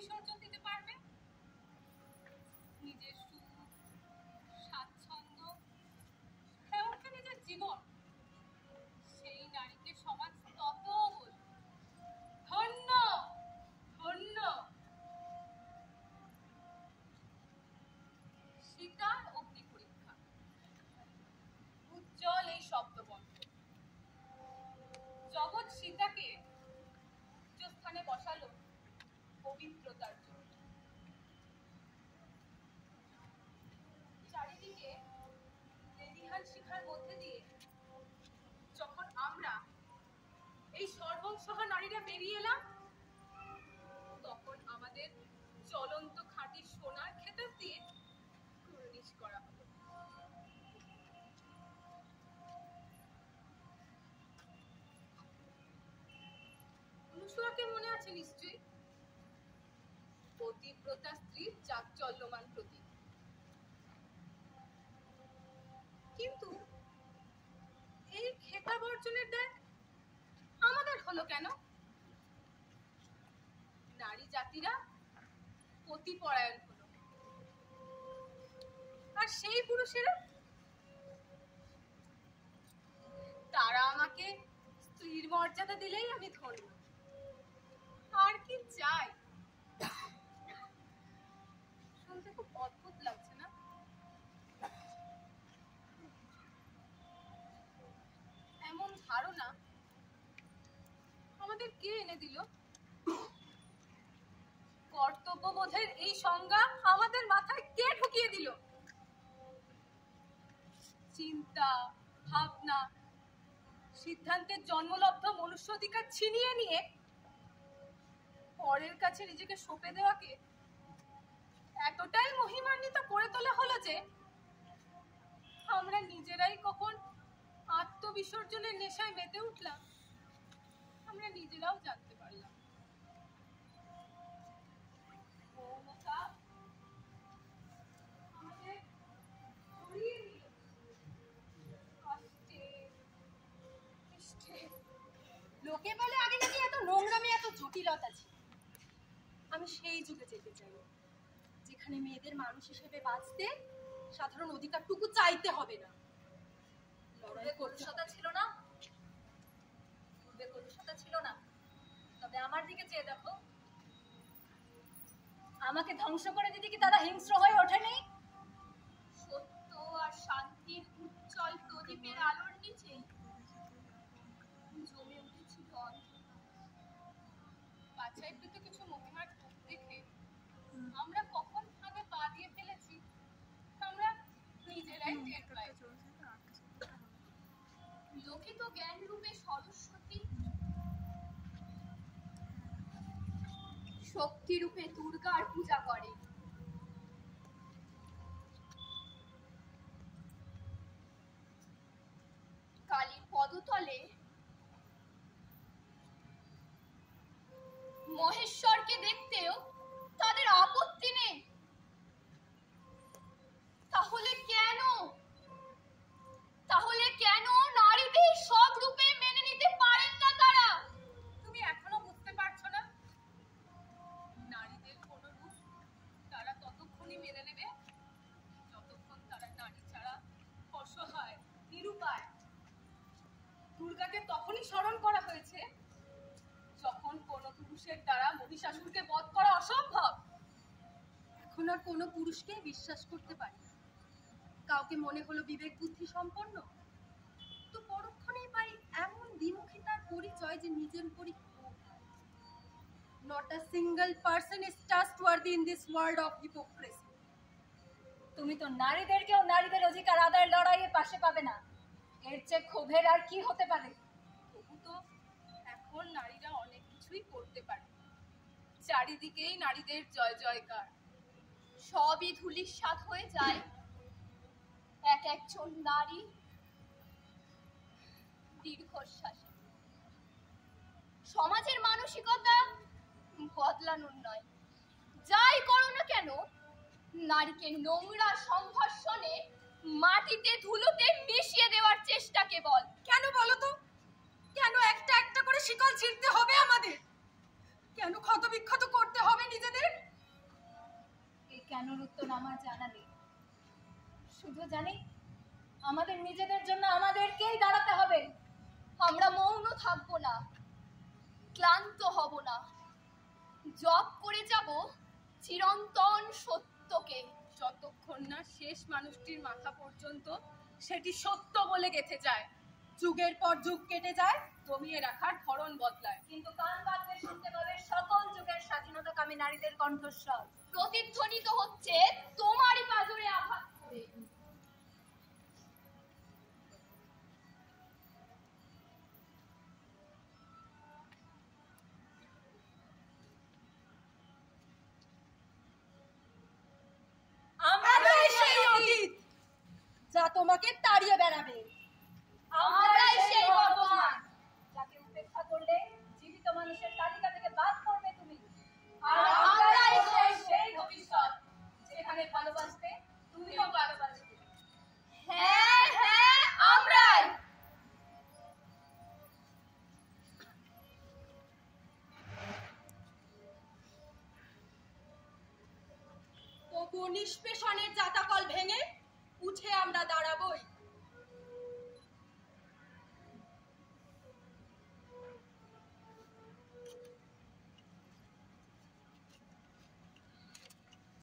বিসর্জন দিতে পারবে, নিজের সুখ, স্বাচ্ছন্দ্য, এমনকি নিজের জীবন, সেই নারীকে সমাজ তত বলবে ধন্য ধন্য। সীতার অগ্নি পরীক্ষা, উজ্জ্বল এই শব্দবন্ধ। জগৎ সীতাকে উচ্চ স্থানে বসালো পবিত্রতার জন্য। চারিদিকে লেলিহান শিখার মধ্যে দিয়ে যখন আমরা এই সর্বংসহা নারীরা বেরিয়ে এলাম, তখন আমাদের জ্বলন্ত খাঁটি সোনার খেতাব দিয়ে কুর্নিশ করা হলো। অনুসূয়াকে মনে আছে নিশ্চয়ই, পতিব্রতা স্ত্রীর চাঞ্চল্যমান প্রতীক। কিন্তু এই খেতাব অর্জনের দায় আমাদের হলো কেন? নারী জাতিরা পতিপরায়ণ হলো, আর সেই পুরুষেরা তারা আমাকে স্ত্রীর মর্যাদা দিলেই আমি ধন্য। আর কি চাই? শুনতে খুব অদ্ভুত লাগছে না? এমন ধারণা আমাদের কে এনে দিল? কর্তব্যবোধের এই সংজ্ঞা আমাদের মাথায় কে ঢুকিয়ে দিল? চিন্তা, ভাবনা, সিদ্ধান্তের জন্মলব্ধ মনুষ্য অধিকার ছিনিয়ে নিয়ে পরের কাছে নিজেকে সঁপে দেওয়াকে এতটাই মহিমান্বিত করে তোলা হলো যে আমরা নিজেরাই কখন আত্মবিসর্জনের নেশায় মেতে উঠলাম আমরা নিজেরাও জানতে পারলাম। লোকে বলে আগে নাকি এত নোংরামি, এত জটিলতা ছিল। আমি সেই যুগে যেতে চাই যেখানে মেয়েদের মানুষ হিসেবে বাঁচতে সাধারণ অধিকারটুকু চাইতে হবে না। লড়াই কলুষতা ছিল না, পূর্বে কলুষতা ছিল না। তবে আমার দিকে চেয়ে দেখো, আমাকে ধ্বংস করে দিতে কি তারা হিংস্র হয়ে ওঠেনি? সত্য আর শান্তির উজ্জ্বল প্রদীপের আলোর নিচেই জমে উঠেছিল বাছাইকৃত কিছু মহিমার রূপ দেখে আমরা কখন ভাবে পা দিয়ে ফেলেছি আমরা নিজেরাই টের পাই। লোকিত জ্ঞান রূপে সরস্বতী, শক্তি রূপে দুর্গার পূজা করে। কালীর পদতলে মহেশ্বরকে দেখতেও তাদের আপত্তি নেই। তাহলে কেন নারীদের সব রূপে মেনে নিতে পারেন না তারা? তুমি এখনো বুঝতে পারছো না? নারীদের কোন রূপ তারা ততক্ষণই মেনে নেবে যতক্ষণ তারা নারী ছাড়া অসহায়, নিরুপায়। দুর্গাকে তখনই স্মরণ করা হয়েছে যখন কোন পুরুষের দ্বারা মহিষাসুরকে বধ করা অসম্ভব। এখন আর কোনো পুরুষকে বিশ্বাস করতে পারি না। কাউকে মনে হলো বিবেক বুদ্ধি সম্পন্ন, তো পরক্ষণেই পাই এমন দ্বিমুখিতার পরিচয় যে নিজের উপরই not a single person is trustworthy in this world of hypocrisy. তুমি তো নারীদেরকেও নারীদের অধিকার আদায়ের লড়াইয়ে পাশে পাবে না। এর চেয়ে ক্ষোভের আর কি হতে পারে? তবু তো এখন নারীরা অনেক কিছুই করতে পারে। চারিদিকেই নারীদের জয় জয়কার। সবই ধূলিসাৎ হয়ে যায় এক একজন নারী দীর্ঘশ্বাসে। সমাজের মানসিকতা বদলানোর নয়, যাই করো না কেন নারীকে নোংরা সংঘর্ষণে মাটিতে ধুলোতে মিশিয়ে দেওয়ার চেষ্টা কেবল। কেন বলো তো? কেন একটা একটা করে শিকল ছিঁড়তে হবে আমাদের? কেন ক্ষতবিক্ষত করতে হবে নিজেদের? কেনর উত্তর আমার জানা নেই, শুধু জানি আমাদের নিজেদের জন্য আমাদেরকেই দাঁড়াতে হবে। আমরা মৌন থাকবো না, ক্লান্ত হব না, জপ করে যাব চিরন্তন সত্যকে। যতক্ষণ না শেষ মানুষটির মাথা পর্যন্ত সেটি সত্য বলে গেঁথে যায়। যুগের পর যুগ কেটে যায়, দমিয়ে রাখার ধরন বদলায়, কিন্তু কান পাতলে শুনতে পাবে সকল যুগের স্বাধীনতাকামী নারীদের কণ্ঠস্বর। প্রতিধ্বনিত হচ্ছে তোমারই পাজরে আঘাত করে। আমরাই সেই অতীত যা তোমাকে তাড়িয়ে বেড়াবে। আমরাই সেই বর্তমান যাকে উপেক্ষা করলে জীবিত মানুষের তালিকা থেকে বাদ পড়বে তুমি। আর আমরাই সেই ভবিষ্যৎ যেখানে ভালোবাসতে তুমিও ভালোবাসবে। হ্যাঁ হ্যাঁ, আমরাই। তবু নিষ্পেষণের জাতাকল ভেঙে উঠে আমরা দাঁড়াবই।